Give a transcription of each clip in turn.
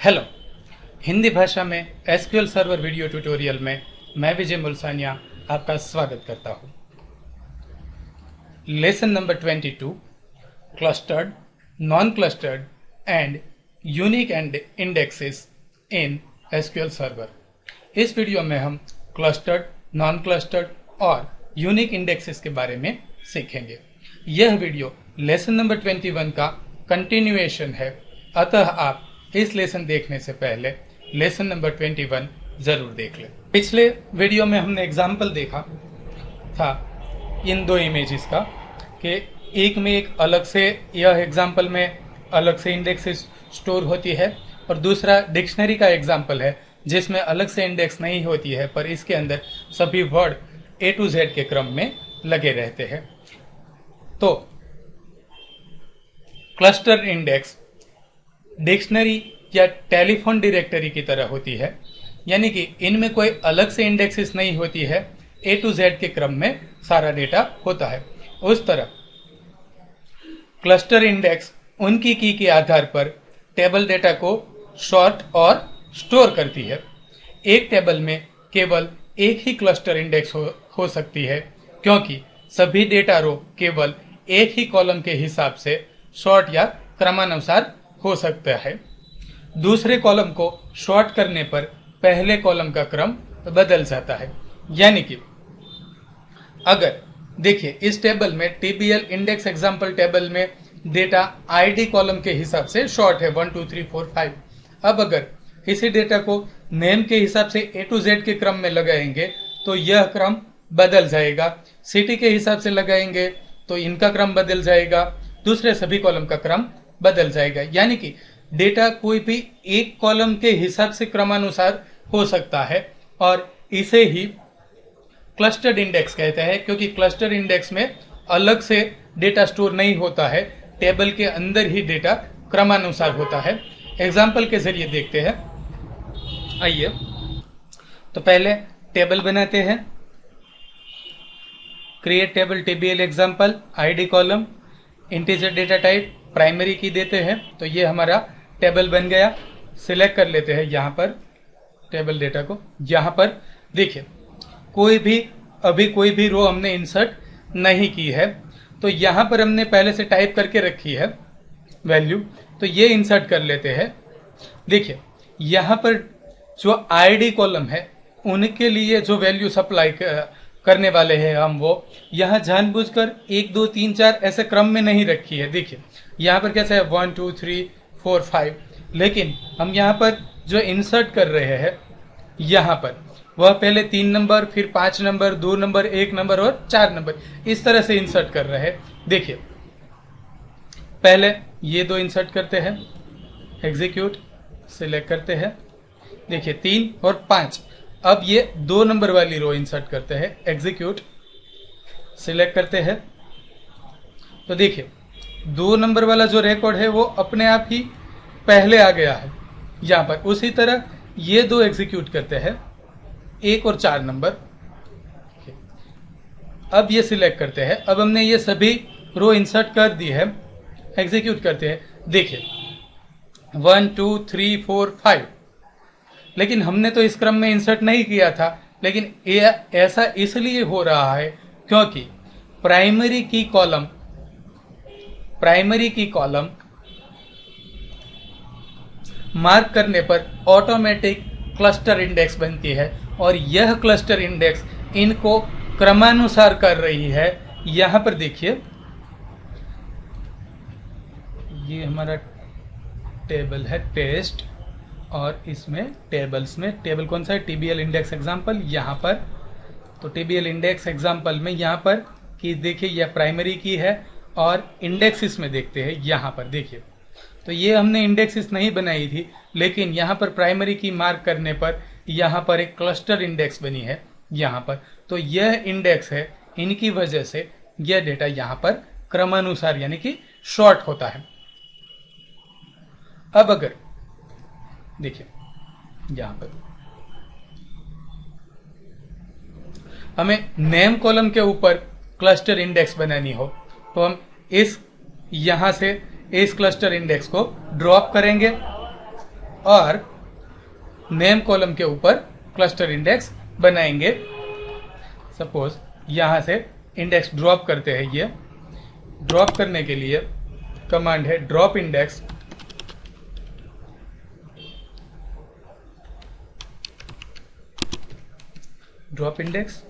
Hello. Hindi भाषा में SQL server video tutorial में मैं विजय मुल्सानिया आपका स्वागत करता हूं। Lesson number 22 clustered, non clustered and unique and indexes in SQL server. इस वीडियो में हम क्लस्टर्ड, नॉन क्लस्टर्ड और यूनिक इंडेक्सेस के बारे में सीखेंगे। यह वीडियो लेसन नंबर 21 का कंटिन्यूएशन है, अतः आप इस लेसन देखने से पहले लेसन नंबर 21 जरूर देख लें। पिछले वीडियो में हमने एग्जाम्पल देखा था इन दो इमेजेस का कि एक में एक अलग से, यह एग्जाम्पल में अलग से इंडेक्स स्टोर होती है और दूसरा डिक्शनरी का एग्जाम्पल है जिसमें अलग से इंडेक्स नहीं होती है, पर इसके अंदर सभी वर्ड A to Z के क्रम में लगे रहते हैं। तो क्लस्टर इंडेक्स डिक्शनरी या टेलीफोन डायरेक्टरी की तरह होती है, यानी कि इनमें कोई अलग से इंडेक्सेस नहीं होती है, A to Z के क्रम में सारा डेटा होता है। उस तरह क्लस्टर इंडेक्स उनकी की के आधार पर टेबल डेटा को सॉर्ट और स्टोर करती है। एक टेबल में केवल एक ही क्लस्टर इंडेक्स हो सकती है, क्योंकि सभी डेटा रो केवल एक ही कॉलम के हिसाब से सॉर्ट या क्रमानुसार हो सकता है। दूसरे कॉलम को सॉर्ट करने पर पहले कॉलम का क्रम बदल जाता है। यानी कि अगर देखिए इस टेबल में टीबीएल इंडेक्स एग्जाम्पल टेबल में डेटा आईडी कॉलम के हिसाब से सॉर्ट है 1 2 3 4 5। अब अगर इसी डेटा को नेम के हिसाब से A to Z के क्रम में लगाएंगे तो यह क्रम बदल जाएगा। सिटी के हिसाब से लगाएंगे तो इनका क्रम बदल जाएगा, दूसरे सभी कॉलम का क्रम बदल जाएगा। यानी कि डेटा कोई भी एक कॉलम के हिसाब से क्रमानुसार हो सकता है और इसे ही क्लस्टर्ड इंडेक्स कहते हैं, क्योंकि क्लस्टर इंडेक्स में अलग से डेटा स्टोर नहीं होता है, टेबल के अंदर ही डेटा क्रमानुसार होता है। एग्जाम्पल के जरिए देखते हैं। आइए, तो पहले टेबल बनाते हैं। Create table TBL example, ID column, integer data type, primary key देते हैं, तो ये हमारा टेबल बन गया। सिलेक्ट कर लेते हैं यहाँ पर टेबल डेटा को। यहाँ पर देखिए कोई भी रो हमने इंसर्ट नहीं की है, तो यहाँ पर हमने पहले से टाइप करके रखी है वैल्यू, तो ये इंसर्ट कर लेते हैं। देखिए यहाँ पर जो आईडी कॉलम है उनके लिए जो वैल्यू सप्लाई करने वाले हैं हम, वो यहाँ जानबूझकर 1 2 3 4 ऐसे क्रम में नहीं रखी है। देखिए यहाँ पर कैसा है 1 2 3 4 5, लेकिन हम यहाँ पर जो इंसर्ट कर रहे हैं यहाँ पर वह पहले 3 नंबर, फिर 5 नंबर, 2 नंबर, 1 नंबर और 4 नंबर, इस तरह से इंसर्ट कर रहे हैं। देखिए पहले ये दो इंसर्ट करते हैं, एग्जीक्यूट, सिलेक्ट करते हैं। देखिए 3 और 5। अब ये 2 नंबर वाली रो इंसर्ट करते हैं, एग्जीक्यूट, सिलेक्ट करते हैं। तो देखिए 2 नंबर वाला जो रिकॉर्ड है वो अपने आप ही पहले आ गया है यहाँ पर। उसी तरह ये दो एग्जीक्यूट करते हैं, 1 और 4 नंबर। अब ये सिलेक्ट करते हैं। अब हमने ये सभी रो इंसर्ट कर दी है, एग्जीक्यूट करते हैं। देखिए 1 2 3 4 5, लेकिन हमने तो इस क्रम में इंसर्ट नहीं किया था, लेकिन ऐसा इसलिए हो रहा है क्योंकि प्राइमरी की कॉलम मार्क करने पर ऑटोमेटिक क्लस्टर इंडेक्स बनती है और यह क्लस्टर इंडेक्स इनको क्रमानुसार कर रही है। यहां पर देखिए ये हमारा टेबल है टेस्ट, और इसमें टेबल्स में टेबल कौन सा है, टीबीएल इंडेक्स एग्जाम्पल। यहाँ पर तो टीबीएल इंडेक्स एग्जाम्पल में यहाँ पर कि देखिए यह प्राइमरी की है, और इंडेक्सिस में देखते हैं यहाँ पर। देखिए तो ये हमने इंडेक्सिस नहीं बनाई थी, लेकिन यहाँ पर प्राइमरी की मार्क करने पर यहाँ पर एक क्लस्टर इंडेक्स बनी है यहाँ पर। तो यह इंडेक्स है, इनकी वजह से यह डेटा यहाँ पर क्रमानुसार यानी कि शॉर्ट होता है। अब अगर देखिए यहां पर हमें नेम कॉलम के ऊपर क्लस्टर इंडेक्स बनानी हो, तो हम यहां से इस क्लस्टर इंडेक्स को ड्रॉप करेंगे और नेम कॉलम के ऊपर क्लस्टर इंडेक्स बनाएंगे। सपोज यहाँ से इंडेक्स ड्रॉप करते हैं। ये ड्रॉप करने के लिए कमांड है drop index, drop index,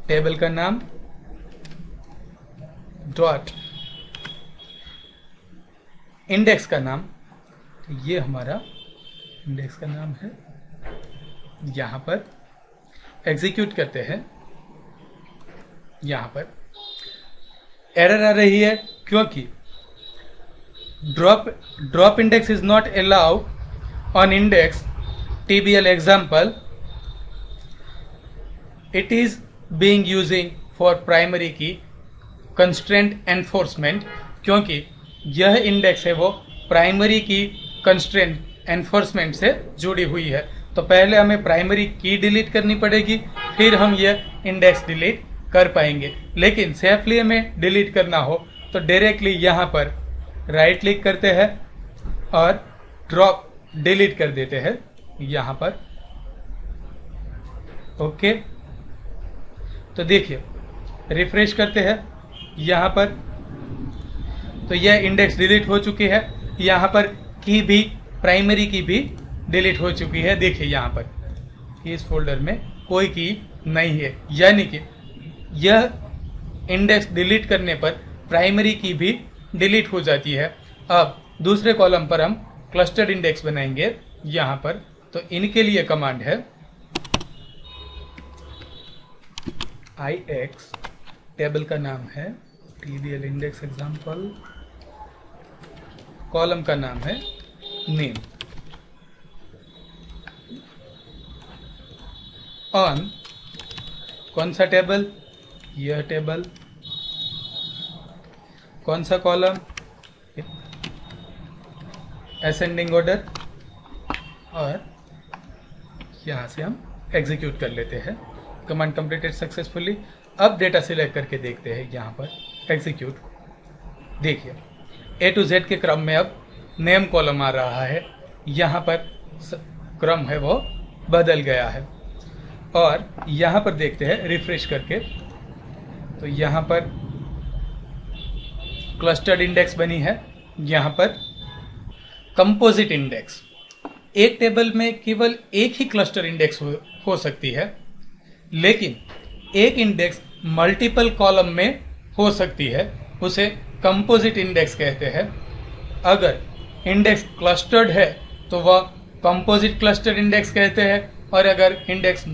table का नाम डॉट इंडेक्स का नाम। तो ये हमारा इंडेक्स का नाम है। यहां पर एग्जीक्यूट करते हैं। यहां पर एरर आ रही है क्योंकि drop index is not allowed on index TBL example, it is being using for primary key constraint enforcement, क्योंकि यह इंडेक्स है वो प्राइमरी की कंस्ट्रेंट एनफोर्समेंट से जुड़ी हुई है। तो पहले हमें प्राइमरी की डिलीट करनी पड़ेगी, फिर हम यह इंडेक्स डिलीट कर पाएंगे। लेकिन सेफली हमें डिलीट करना हो तो डायरेक्टली यहाँ पर राइट क्लिक करते हैं और ड्रॉप डिलीट कर देते हैं यहाँ पर। ओके, तो देखिए रिफ्रेश करते हैं यहाँ पर, तो यह इंडेक्स डिलीट हो चुकी है। यहाँ पर की भी, प्राइमरी की भी डिलीट हो चुकी है। देखिए यहाँ पर इस फोल्डर में कोई की नहीं है, यानी कि यह इंडेक्स डिलीट करने पर प्राइमरी की भी डिलीट हो जाती है। अब दूसरे कॉलम पर हम क्लस्टर्ड इंडेक्स बनाएंगे यहाँ पर। तो इनके लिए कमांड है ix, टेबल का नाम है TBL इंडेक्स एग्जाम्पल, कॉलम का नाम है नेम, ऑन कौन सा टेबल, यह टेबल, कौन सा कॉलम, असेंडिंग ऑर्डर, और यहां से हम एग्जीक्यूट कर लेते हैं। Command completed successfully. अब डेटा सिलेक्ट करके देखते हैं यहाँ पर एग्जीक्यूट। देखिए A to Z के क्रम में अब नेम कॉलम आ रहा है, यहाँ पर क्रम है वो बदल गया है। और यहाँ पर देखते हैं रिफ्रेश करके, तो यहाँ पर क्लस्टर्ड इंडेक्स बनी है। यहाँ पर कंपोजिट इंडेक्स, एक टेबल में केवल एक ही क्लस्टर इंडेक्स हो सकती है, लेकिन एक इंडेक्स मल्टीपल कॉलम में हो सकती है, उसे कंपोजिट इंडेक्स कहते हैं। अगर इंडेक्स क्लस्टर्ड है तो वह कंपोजिट क्लस्टर इंडेक्स कहते हैं, और अगर इंडेक्स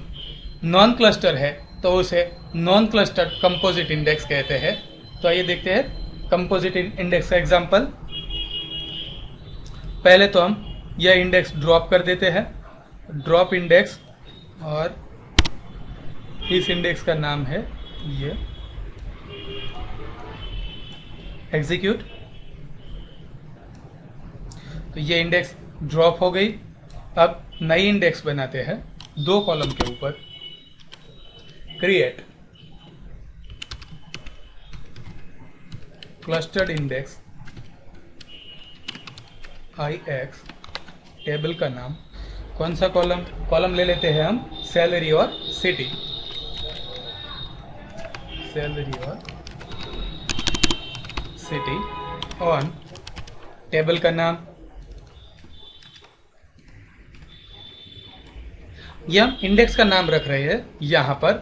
नॉन क्लस्टर है तो उसे नॉन क्लस्टर्ड कंपोजिट इंडेक्स कहते हैं। तो आइए देखते हैं कंपोजिट इंडेक्स का एग्जांपल। पहले तो हम यह इंडेक्स ड्रॉप कर देते हैं, ड्रॉप इंडेक्स, और इस इंडेक्स का नाम है ये एग्जीक्यूट। तो ये इंडेक्स ड्रॉप हो गई। अब नई इंडेक्स बनाते हैं दो कॉलम के ऊपर। Create clustered index ix, table का नाम, कौन सा कॉलम, कॉलम ले लेते हैं हम सैलरी और सिटी, सैलरी और सिटी, ऑन टेबल का नाम। यह हम इंडेक्स का नाम रख रहे हैं यहाँ पर,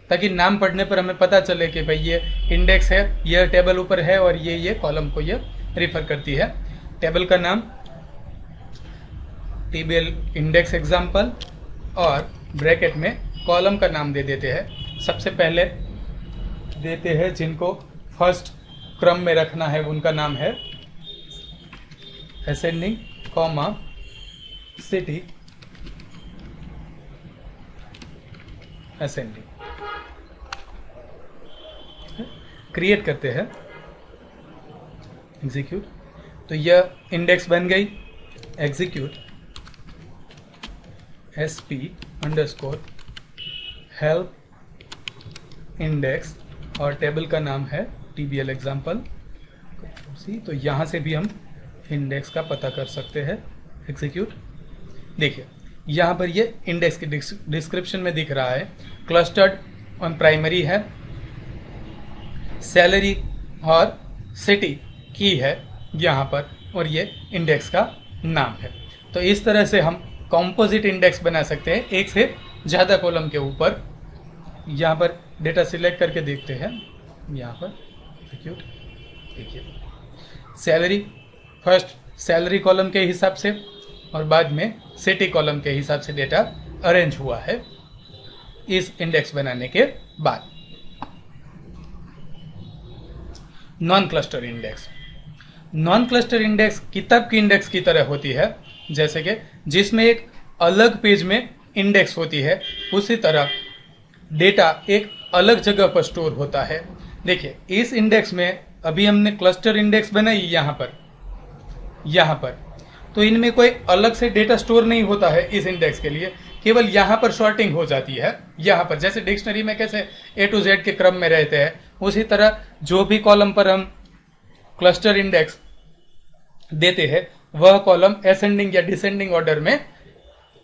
ताकि नाम पढ़ने पर हमें पता चले कि भाई ये इंडेक्स है, यह टेबल ऊपर है, और ये कॉलम को ये रिफर करती है। टेबल का नाम TBL इंडेक्स एग्जाम्पल, और ब्रैकेट में कॉलम का नाम दे देते हैं। सबसे पहले देते हैं जिनको फर्स्ट क्रम में रखना है, उनका नाम है ascending, comma city ascending. Create करते हैं, एग्जीक्यूट। तो यह इंडेक्स बन गई। Execute sp underscore help index, और टेबल का नाम है TBL एग्जाम्पल। तो यहाँ से भी हम इंडेक्स का पता कर सकते हैं। एग्जीक्यूट। देखिए यहाँ पर ये इंडेक्स की डिस्क्रिप्शन में दिख रहा है, क्लस्टर्ड ऑन प्राइमरी है, सैलरी और सिटी की है यहाँ पर, और ये इंडेक्स का नाम है। तो इस तरह से हम कॉम्पोजिट इंडेक्स बना सकते हैं एक से ज़्यादा कॉलम के ऊपर। यहाँ पर डेटा सिलेक्ट करके देखते हैं, यहाँ पर देखिए सैलरी फर्स्ट सैलरी कॉलम के हिसाब से और बाद में सिटी कॉलम के हिसाब से डेटा अरेंज हुआ है इस इंडेक्स बनाने के बाद। Non cluster index, non cluster index किताब की इंडेक्स की तरह होती है, जैसे कि जिसमें एक अलग पेज में इंडेक्स होती है, उसी तरह डेटा एक अलग जगह पर स्टोर होता है। देखिए इस इंडेक्स में अभी हमने क्लस्टर इंडेक्स बनाई यहाँ पर, तो इनमें कोई अलग से डेटा स्टोर नहीं होता है इस इंडेक्स के लिए, केवल यहाँ पर सॉर्टिंग हो जाती है। यहाँ पर जैसे डिक्शनरी में कैसे A to Z के क्रम में रहते हैं, उसी तरह जो भी कॉलम पर हम क्लस्टर इंडेक्स देते हैं वह कॉलम असेंडिंग या डिसेंडिंग ऑर्डर में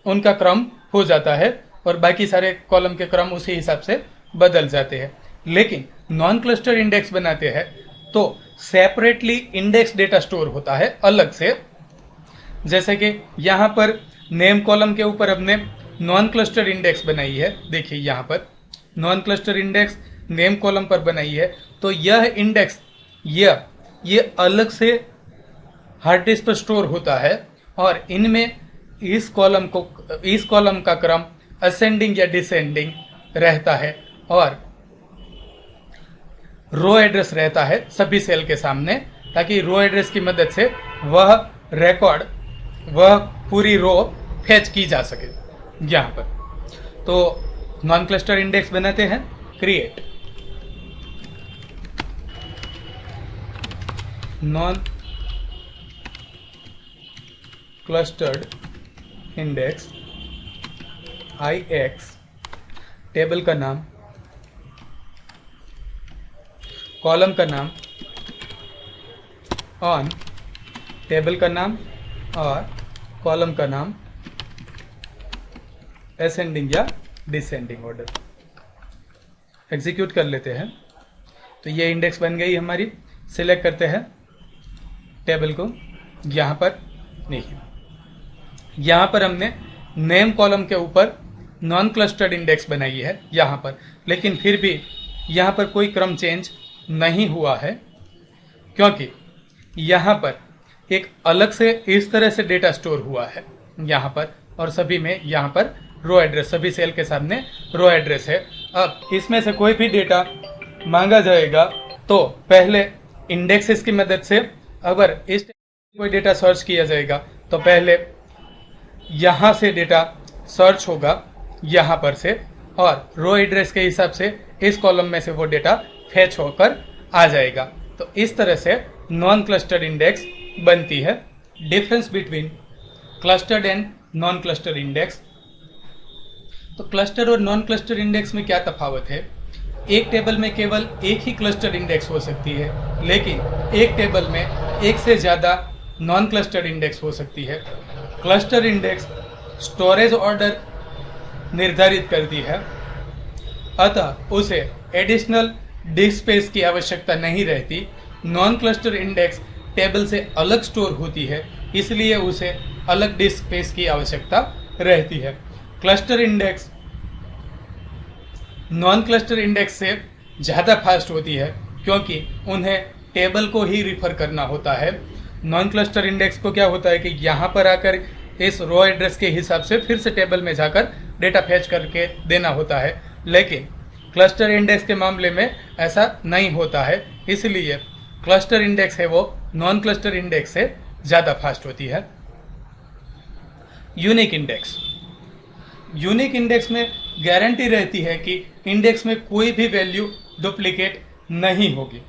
उनका क्रम हो जाता है और बाकी सारे कॉलम के क्रम उसी हिसाब से बदल जाते हैं। लेकिन नॉन क्लस्टर इंडेक्स बनाते हैं तो सेपरेटली इंडेक्स डेटा स्टोर होता है अलग से। जैसे कि यहाँ पर नेम कॉलम के ऊपर हमने नॉन क्लस्टर इंडेक्स बनाई है, देखिए यहाँ पर non cluster index name column पर बनाई है, तो यह इंडेक्स ये अलग से हार्ड डिस्क पर स्टोर होता है और इनमें इस कॉलम का क्रम असेंडिंग या डिसेंडिंग रहता है और रो एड्रेस रहता है सभी सेल के सामने, ताकि रो एड्रेस की मदद से वह पूरी रो फैच की जा सके। यहाँ पर तो नॉन क्लस्टर इंडेक्स बनाते हैं, create non clustered index IX, table का नाम, कॉलम का नाम, ऑन टेबल का नाम और कॉलम का नाम, असेंडिंग या डिसेंडिंग ऑर्डर। एग्जीक्यूट कर लेते हैं तो ये इंडेक्स बन गई हमारी। सिलेक्ट करते हैं टेबल को, यहाँ पर देखिए यहाँ पर हमने नेम कॉलम के ऊपर नॉन क्लस्टर्ड इंडेक्स बनाई है यहाँ पर, लेकिन फिर भी यहाँ पर कोई क्रम चेंज नहीं हुआ है क्योंकि यहाँ पर एक अलग से इस तरह से डेटा स्टोर हुआ है यहाँ पर, और सभी में यहाँ पर रो एड्रेस, सभी सेल के सामने रो एड्रेस है। अब इसमें से कोई भी डेटा मांगा जाएगा तो पहले इंडेक्सेस की मदद से, अगर इस कोई डेटा सर्च किया जाएगा तो पहले यहाँ से डेटा सर्च होगा यहाँ पर से, और रो एड्रेस के हिसाब से इस कॉलम में से वो डेटा फैच होकर आ जाएगा। तो इस तरह से नॉन क्लस्टर्ड इंडेक्स बनती है। Difference between clustered and non clustered index, तो क्लस्टर और नॉन क्लस्टर इंडेक्स में क्या तफावत है? एक टेबल में केवल एक ही क्लस्टर इंडेक्स हो सकती है, लेकिन एक टेबल में एक से ज़्यादा नॉन क्लस्टर इंडेक्स हो सकती है। क्लस्टर इंडेक्स स्टोरेज ऑर्डर निर्धारित करती है, अतः उसे एडिशनल डिस्क स्पेस की आवश्यकता नहीं रहती। नॉन क्लस्टर इंडेक्स टेबल से अलग स्टोर होती है, इसलिए उसे अलग डिस्क स्पेस की आवश्यकता रहती है। Cluster index non cluster index से ज़्यादा फास्ट होती है क्योंकि उन्हें टेबल को ही रिफर करना होता है। नॉन क्लस्टर इंडेक्स को क्या होता है कि यहाँ पर आकर इस रो एड्रेस के हिसाब से फिर से टेबल में जाकर डेटा फैच करके देना होता है, लेकिन क्लस्टर इंडेक्स के मामले में ऐसा नहीं होता है, इसलिए क्लस्टर इंडेक्स है वो नॉन क्लस्टर इंडेक्स से ज़्यादा फास्ट होती है। यूनिक इंडेक्स, यूनिक इंडेक्स में गारंटी रहती है कि इंडेक्स में कोई भी वैल्यू डुप्लीकेट नहीं होगी।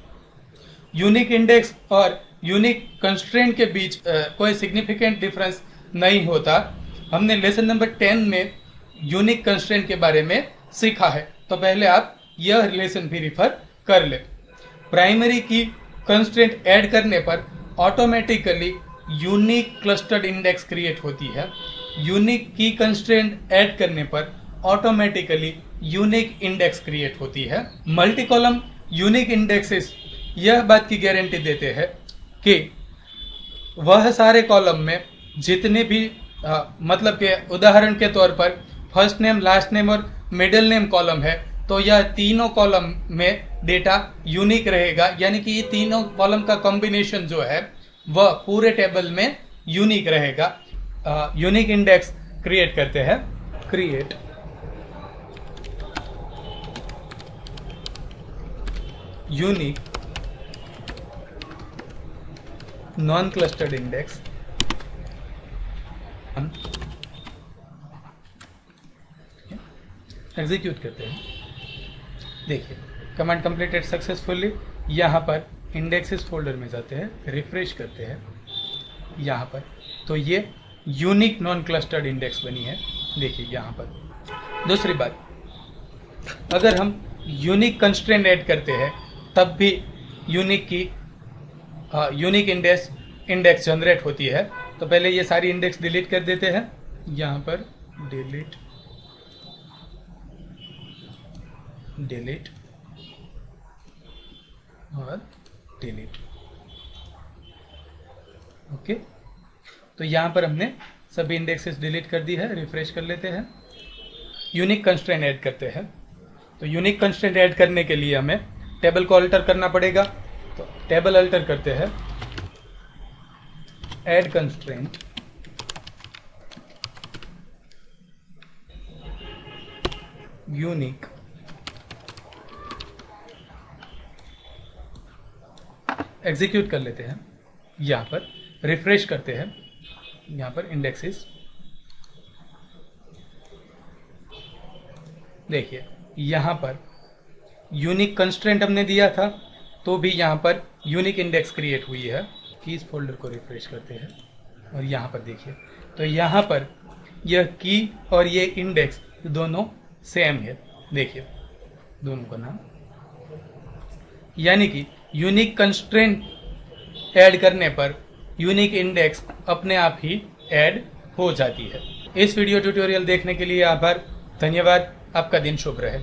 यूनिक इंडेक्स और यूनिक कंस्ट्रेंट के बीच कोई सिग्निफिकेंट डिफरेंस नहीं होता। हमने लेसन नंबर 10 में यूनिक कंस्ट्रेंट के बारे में सीखा है, तो पहले आप यह लेसन भी रिफर कर ले। प्राइमरी की कंस्ट्रेंट ऐड करने पर automatically unique clustered index create होती है। यूनिक की कंस्ट्रेंट ऐड करने पर ऑटोमेटिकली यूनिक इंडेक्स क्रिएट होती है। मल्टी कॉलम यूनिक इंडेक्सेस यह बात की गारंटी देते हैं कि वह सारे कॉलम में जितने भी मतलब के उदाहरण के तौर पर फर्स्ट नेम, लास्ट नेम और मिडिल नेम कॉलम है, तो यह तीनों कॉलम में डेटा यूनिक रहेगा, यानी कि ये तीनों कॉलम का कॉम्बिनेशन जो है वह पूरे टेबल में यूनिक रहेगा। यूनिक इंडेक्स क्रिएट करते हैं। Create unique non clustered index execute करते हैं। देखिए कमांड कंप्लीटेड सक्सेसफुली। यहाँ पर इंडेक्सेस फोल्डर में जाते हैं, रिफ्रेश करते हैं यहाँ पर, तो ये यूनिक नॉन क्लस्टर्ड इंडेक्स बनी है। देखिए यहाँ पर। दूसरी बात, अगर हम यूनिक कंस्ट्रेंट ऐड करते हैं तब भी यूनिक इंडेक्स जनरेट होती है। तो पहले ये सारी इंडेक्स डिलीट कर देते हैं। यहाँ पर डिलीट और डिलीट। ओके, तो यहाँ पर हमने सभी इंडेक्सेस डिलीट कर दी है। रिफ्रेश कर लेते हैं। यूनिक कंस्ट्रेंट ऐड करते हैं। तो यूनिक कंस्ट्रेंट ऐड करने के लिए हमें टेबल को अल्टर करना पड़ेगा। तो टेबल अल्टर करते हैं, ऐड कंस्ट्रेंट यूनिक एग्जीक्यूट कर लेते हैं। यहाँ पर रिफ्रेश करते हैं। यहाँ पर इंडेक्सेस देखिए, यहाँ पर यूनिक कंस्ट्रेंट हमने दिया था तो भी यहाँ पर यूनिक इंडेक्स क्रिएट हुई है। की इस फोल्डर को रिफ्रेश करते हैं और यहाँ पर देखिए, तो यहाँ पर यह की और ये इंडेक्स दोनों सेम है। देखिए दोनों का नाम, यानी कि यूनिक कंस्ट्रेंट ऐड करने पर यूनिक इंडेक्स अपने आप ही ऐड हो जाती है। इस वीडियो ट्यूटोरियल देखने के लिए आभार। धन्यवाद। आपका दिन शुभ रहे।